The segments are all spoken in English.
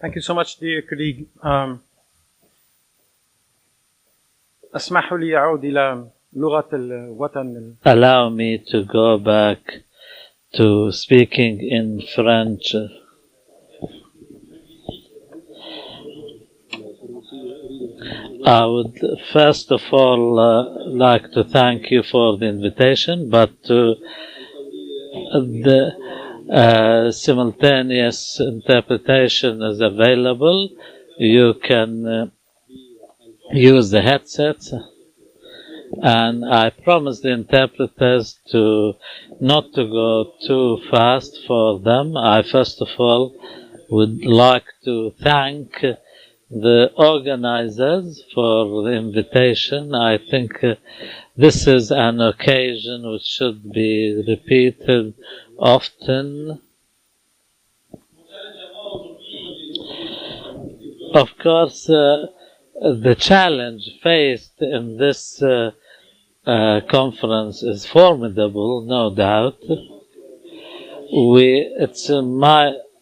Thank you so much, dear colleague. اسمحوا لي أعود إلى لغة الوطن. Allow me to go back to speaking in French. I would first of all like to thank you for the invitation, but the simultaneous interpretation is available. You can use the headsets, and I promise the interpreters not to go too fast for them. I first of all would like to thank the organizers for the invitation. I think this is an occasion which should be repeated often. Of course, the challenge faced in this conference is formidable, no doubt.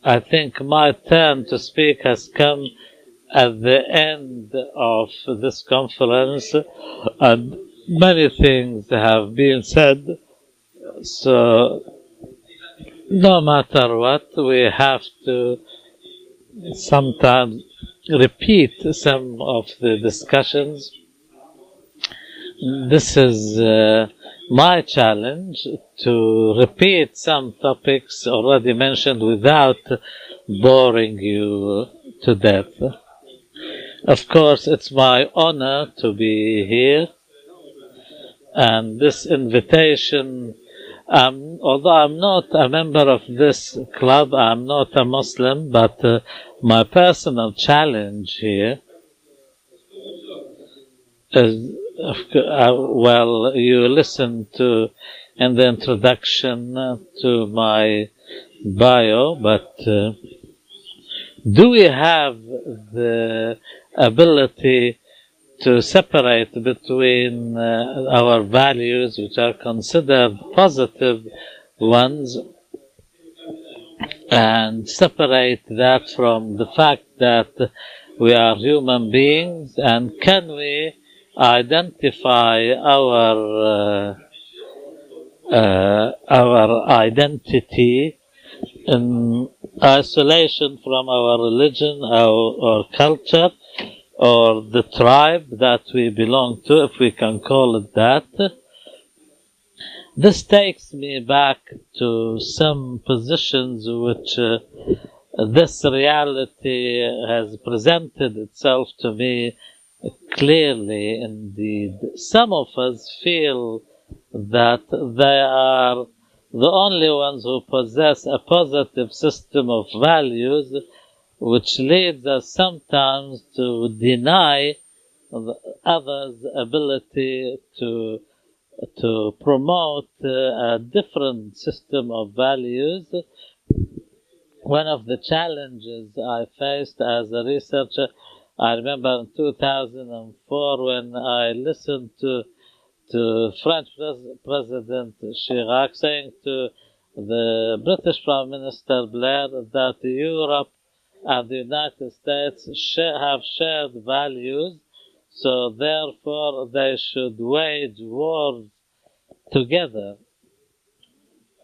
I think my turn to speak has come at the end of this conference, and many things have been said. So, no matter what, we have to sometimes repeat some of the discussions. This is my challenge, to repeat some topics already mentioned without boring you to death. Of course, it's my honor to be here, and this invitation, although I'm not a member of this club, I'm not a Muslim, but my personal challenge here is, well, you listened to in the introduction to my bio, but do we have the ability to separate between our values, which are considered positive ones, and separate that from the fact that we are human beings? And can we identify our identity in isolation from our religion or culture, or the tribe that we belong to, if we can call it that? This takes me back to some positions which this reality has presented itself to me clearly indeed. Some of us feel that they are the only ones who possess a positive system of values, which leads us sometimes to deny others' ability to promote a different system of values. One of the challenges I faced as a researcher, I remember in 2004 when I listened to French President Chirac saying to the British Prime Minister Blair that Europe and the United States have shared values, so therefore they should wage wars together.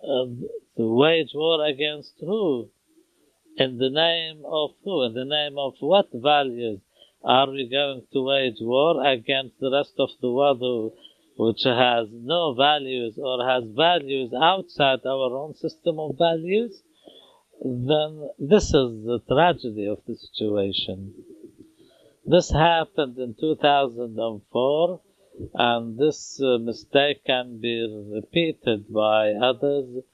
To wage war against who? In the name of who? In the name of what values? Are we going to wage war against the rest of the world which has no values or has values outside our own system of values? Then this is the tragedy of the situation. This happened in 2004, and this mistake can be repeated by others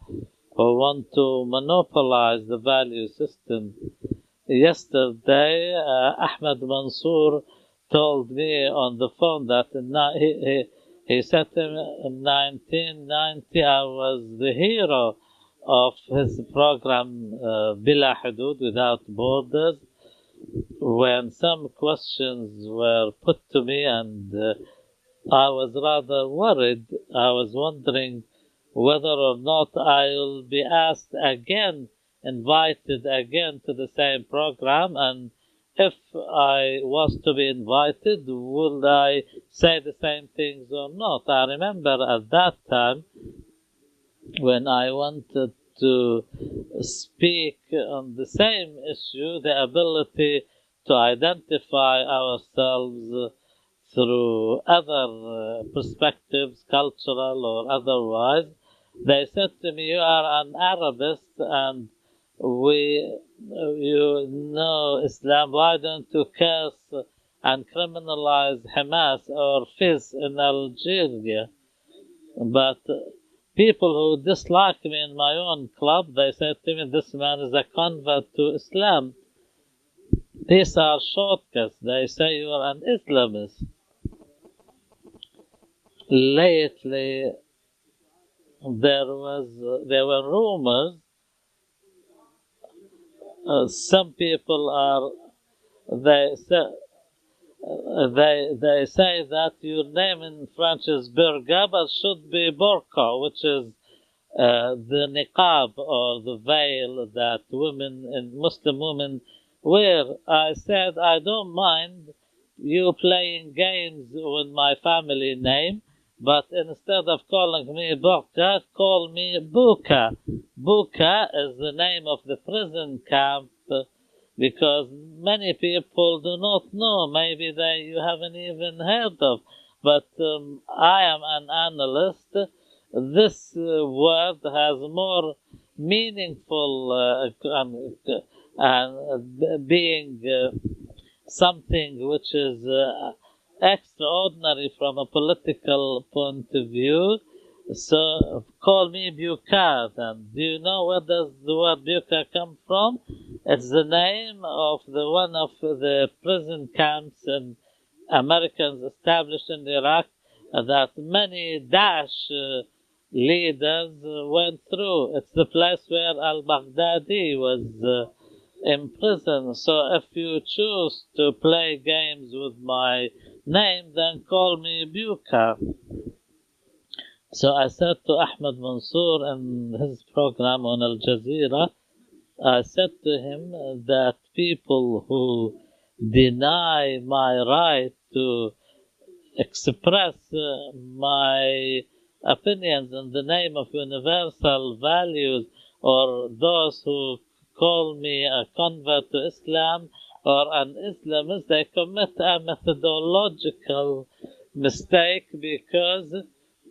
who want to monopolize the value system. Yesterday, Ahmed Mansour told me on the phone that he said to me in 1990 I was the hero of his program Bila Hudud, Without Borders, when some questions were put to me, and I was rather worried. I was wondering whether or not I will be asked again invited again to the same program, and if I was to be invited, would I say the same things or not? I remember at that time when I wanted to speak on the same issue, the ability to identify ourselves through other perspectives, cultural or otherwise. They said to me, "You are an Arabist and you know Islam. Why don't you curse and criminalize Hamas or Fez in Algeria?" But people who dislike me in my own club, they said to me, "This man is a convert to Islam." These are shortcuts. They say you are an Islamist. Lately, there were rumors. Some people they say that your name in French is Burgat, but should be Burqa, which is the niqab or the veil that Muslim women wear. I said, I don't mind you playing games with my family name, but instead of calling me Burqa, call me Buka. Buka is the name of the prison camp, because many people do not know. Maybe you haven't even heard of. But I am an analyst. This word has more meaningful and being something which is extraordinary from a political point of view. So call me Buka then. Do you know where does the word Buka come from? It's the name of one of the prison camps and Americans established in Iraq that many Daesh leaders went through. It's the place where al-Baghdadi was imprisoned. So if you choose to play games with my name, then call me Buka. So I said to Ahmed Mansour in his program on Al Jazeera, I said to him that people who deny my right to express my opinions in the name of universal values, or those who call me a convert to Islam or an Islamist, they commit a methodological mistake because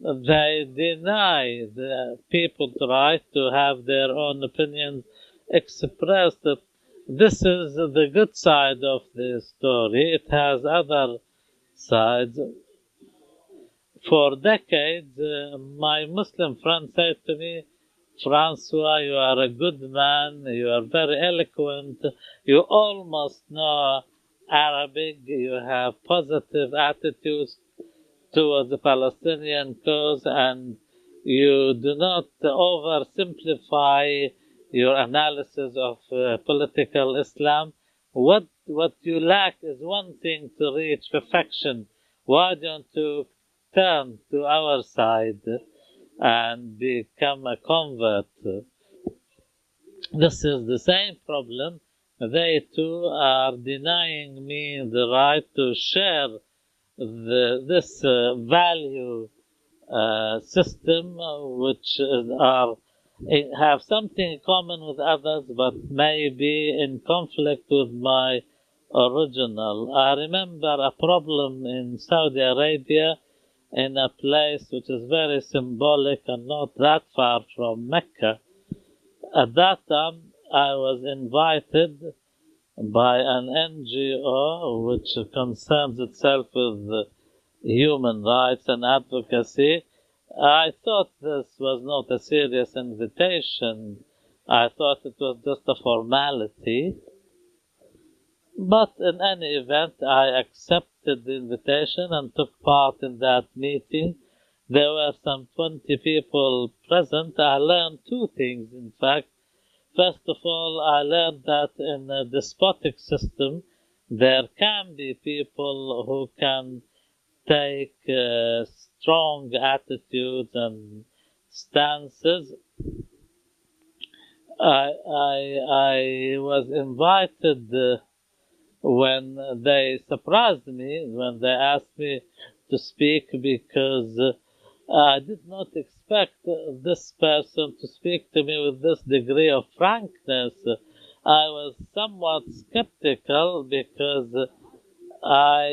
they deny the people's right to have their own opinions expressed. This is the good side of the story. It has other sides. For decades, my Muslim friends said to me, "Francois, you are a good man, you are very eloquent, you almost know Arabic, you have positive attitudes towards the Palestinian cause, and you do not oversimplify your analysis of political Islam. What you lack is one thing to reach perfection. Why don't you turn to our side and become a convert?" This is the same problem. They too are denying me the right to share this value system, which have something in common with others, but may be in conflict with my original. I remember a problem in Saudi Arabia, in a place which is very symbolic and not that far from Mecca. At that time, I was invited by an NGO which concerns itself with human rights and advocacy. I thought this was not a serious invitation. I thought it was just a formality. But in any event, I accepted the invitation and took part in that meeting. There were some 20 people present. I learned two things, in fact. First of all, I learned that in a despotic system, there can be people who can take strong attitudes and stances I was invited when they surprised me, when they asked me to speak, because I did not expect this person to speak to me with this degree of frankness. I was somewhat skeptical because I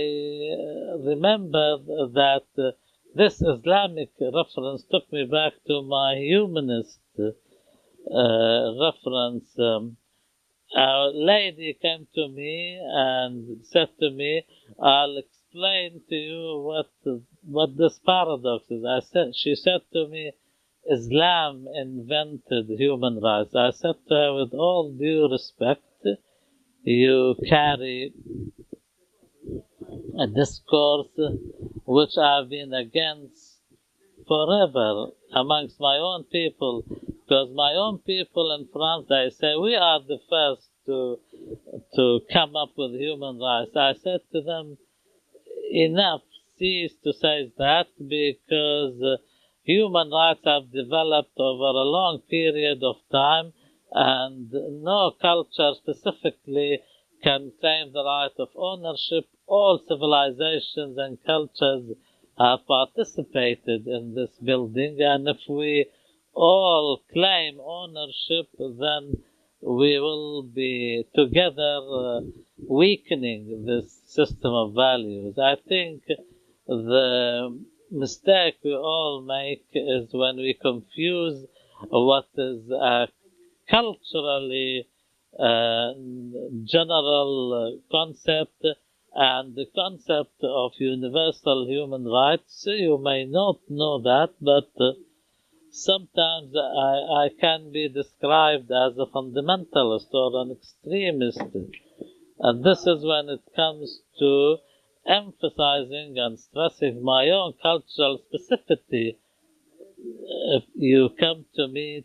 remember that this Islamic reference took me back to my humanist reference. A lady came to me and said to me, "I'll explain to you what this paradox is." She said to me, "Islam invented human rights." I said to her, "With all due respect, you carry a discourse which I've been against forever amongst my own people, because my own people in France, they say we are the first to come up with human rights." I said to them, enough, cease to say that, because human rights have developed over a long period of time, and no culture specifically can claim the right of ownership. All civilizations and cultures have participated in this building, and if we all claim ownership, then we will be together weakening this system of values. I think the mistake we all make is when we confuse what is a culturally general concept and the concept of universal human rights. You may not know that, but sometimes I can be described as a fundamentalist or an extremist. And this is when it comes to emphasizing and stressing my own cultural specificity. If you come to me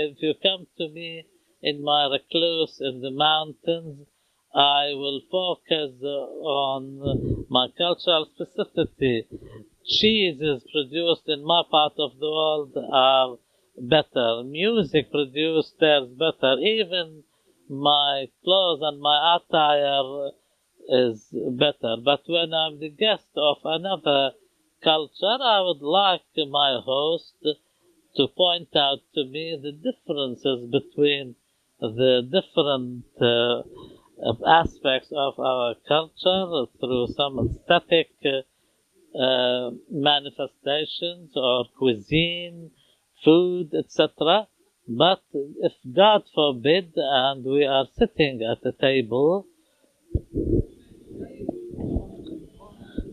if you come to me in my recluse in the mountains, I will focus on my cultural specificity. Cheeses produced in my part of the world are better. Music produced there is better. Even my clothes and my attire is better. But when I'm the guest of another culture, I would like my host to point out to me the differences between the different aspects of our culture through some aesthetic manifestations or cuisine, food, etc. But if God forbid, and we are sitting at a table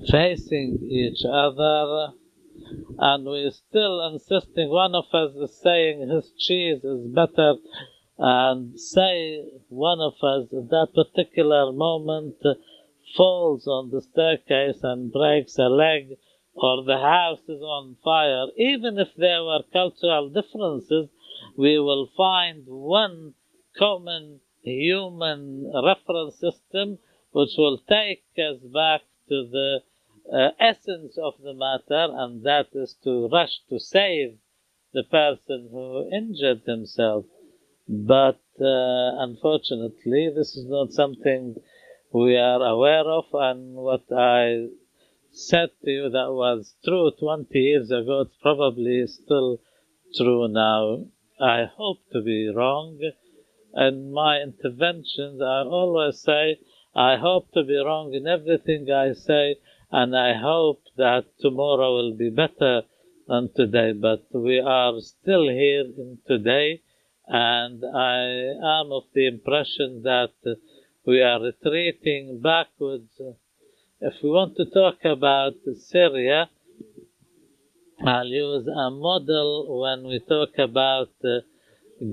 facing each other, and we're still insisting, one of us is saying his cheese is better, and say one of us at that particular moment falls on the staircase and breaks a leg, or the house is on fire, even if there were cultural differences, we will find one common human reference system which will take us back to the essence of the matter, and that is to rush to save the person who injured himself. But unfortunately, this is not something we are aware of, and what I said to you that was true 20 years ago, it's probably still true now. I hope to be wrong. In my interventions, I always say, I hope to be wrong in everything I say, and I hope that tomorrow will be better than today. But we are still here in today, and I am of the impression that we are retreating backwards. If we want to talk about Syria, I'll use a model when we talk about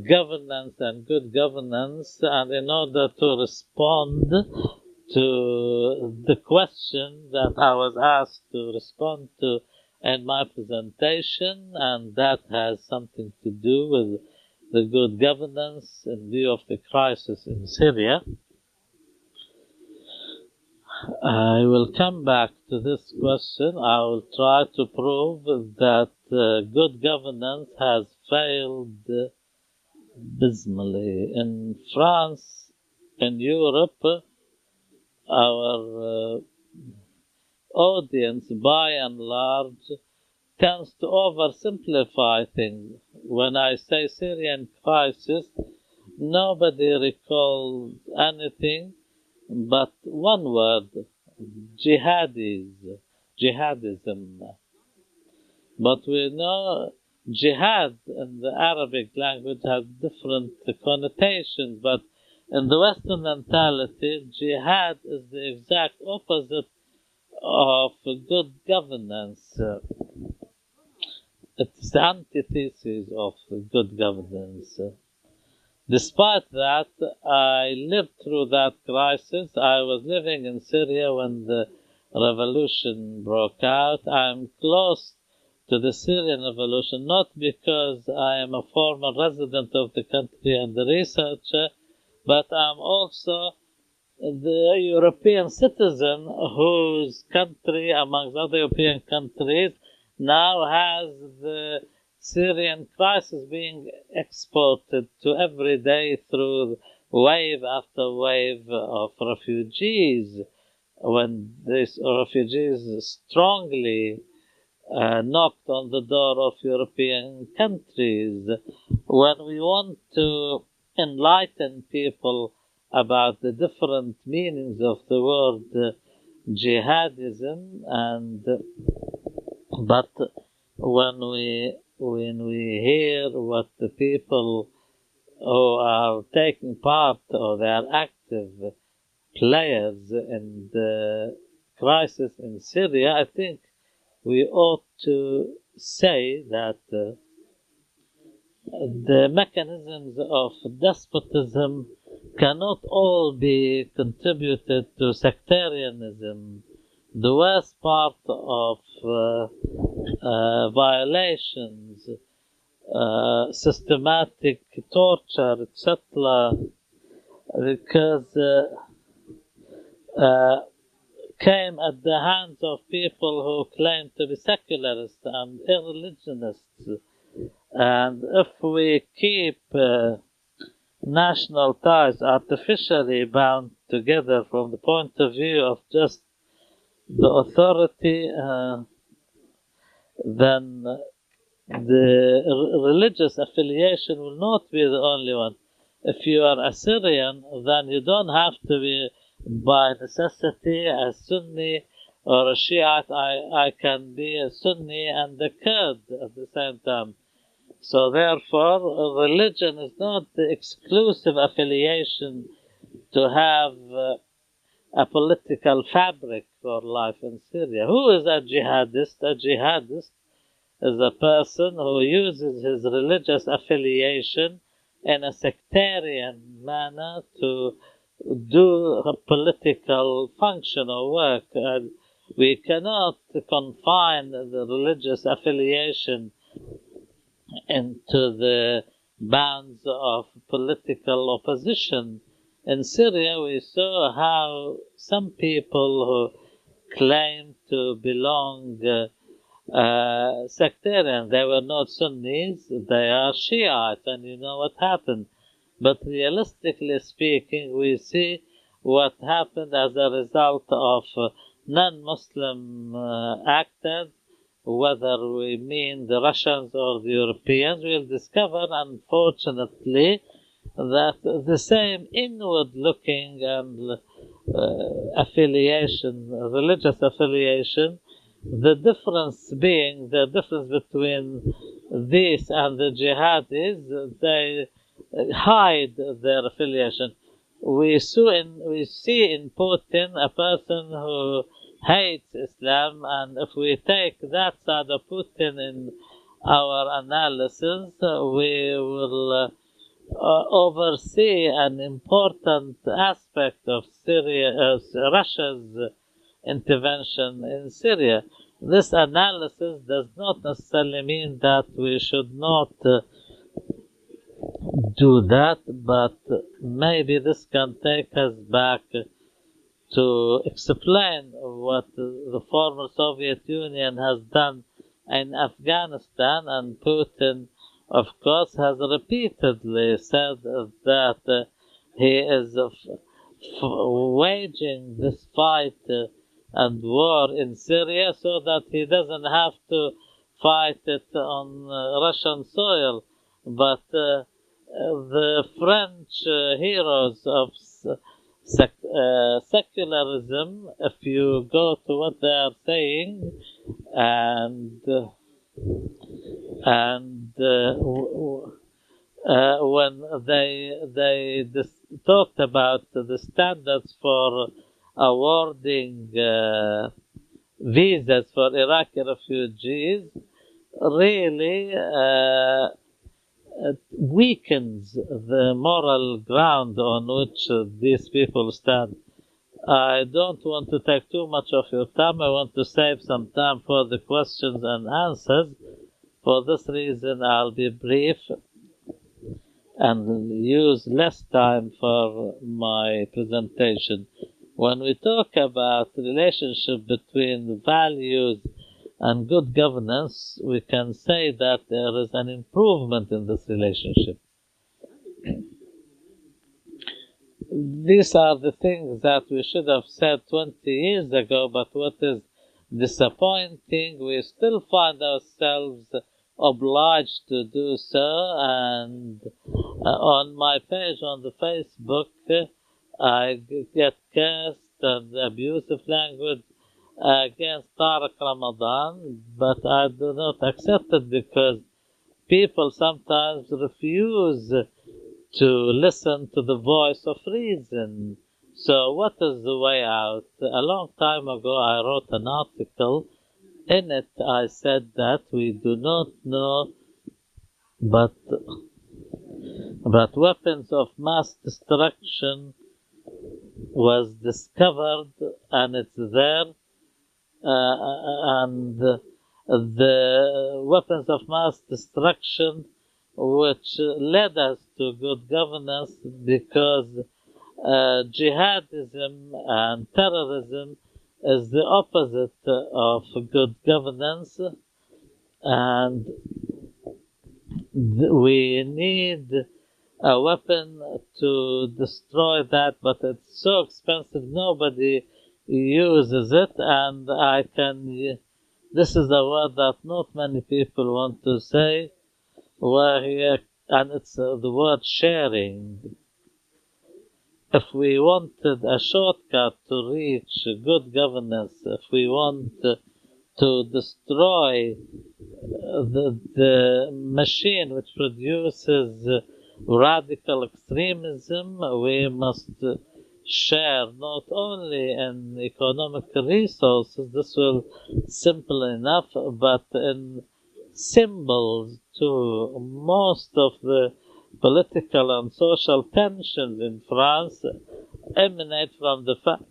governance and good governance, and in order to respond to the question that I was asked to respond to in my presentation, and that has something to do with the good governance in view of the crisis in Syria. I will come back to this question. I will try to prove that good governance has failed dismally. In France, in Europe, our audience, by and large, tends to oversimplify things. When I say Syrian crisis, nobody recalls anything but one word: jihadism. But we know jihad in the Arabic language has different connotations, but in the Western mentality, jihad is the exact opposite of good governance. It's the antithesis of good governance. Despite that, I lived through that crisis. I was living in Syria when the revolution broke out. I'm close to the Syrian revolution, not because I am a former resident of the country and a researcher, but I'm also the European citizen whose country, amongst other European countries, now has the Syrian crisis being exported to every day through wave after wave of refugees. When these refugees strongly knocked on the door of European countries, when we want to enlighten people about the different meanings of the word jihadism, but when we hear what the people who are taking part or they are active players in the crisis in Syria, I think we ought to say that the mechanisms of despotism cannot all be contributed to sectarianism. The worst part of violations, systematic torture, etc., because came at the hands of people who claim to be secularists and irreligionists. And if we keep national ties artificially bound together from the point of view of just the authority, then the religious affiliation will not be the only one. If you are a Syrian, then you don't have to be by necessity a Sunni or a Shiite. I can be a Sunni and a Kurd at the same time. So therefore, religion is not the exclusive affiliation to have a political fabric for life in Syria. Who is a jihadist? A jihadist is a person who uses his religious affiliation in a sectarian manner to do a political function or work. We cannot confine the religious affiliation into the bounds of political opposition. In Syria, we saw how some people who claim to belong sectarian, they were not Sunnis, they are Shiites, and you know what happened. But realistically speaking, we see what happened as a result of non-Muslim actors. Whether we mean the Russians or the Europeans, we'll discover, unfortunately, that the same inward-looking affiliation, religious affiliation, the difference being the difference between this and the jihadis, they hide their affiliation. We see in Putin a person who hates Islam, and if we take that side of Putin in our analysis, we will oversee an important aspect of Russia's intervention in Syria. This analysis does not necessarily mean that we should not do that, but maybe this can take us back to explain what the former Soviet Union has done in Afghanistan, and Putin, of course, has repeatedly said that he is waging this fight and war in Syria so that he doesn't have to fight it on Russian soil. But the French heroes of secularism, if you go to what they are saying, and when they talked about the standards for awarding visas for Iraqi refugees, really weakens the moral ground on which these people stand. I don't want to take too much of your time. I want to save some time for the questions and answers. For this reason, I'll be brief and use less time for my presentation. When we talk about the relationship between values and good governance, we can say that there is an improvement in this relationship. These are the things that we should have said 20 years ago, but what is disappointing, we still find ourselves obliged to do so. And on my page on the Facebook, I get cursed and abusive language against Tariq Ramadan, but I do not accept it because people sometimes refuse to listen to the voice of reason. So what is the way out? A long time ago I wrote an article. In it I said that we do not know, but weapons of mass destruction was discovered and it's there, and the weapons of mass destruction which led us to good governance, because jihadism and terrorism is the opposite of good governance, and we need a weapon to destroy that, but it's so expensive nobody uses it. And this is a word that not many people want to say, and it's the word sharing. If we wanted a shortcut to reach good governance, if we want to destroy the machine which produces radical extremism, we must share not only in economic resources, this will simple enough, but in symbols too. Most of the political and social tensions in France emanate from the fact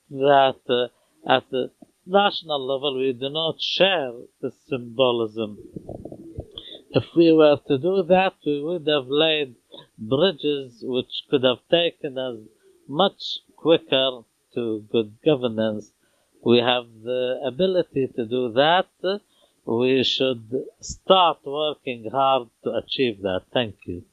that at the national level we do not share the symbolism. If we were to do that, we would have laid bridges which could have taken us much quicker to good governance. We have the ability to do that. We should start working hard to achieve that. Thank you.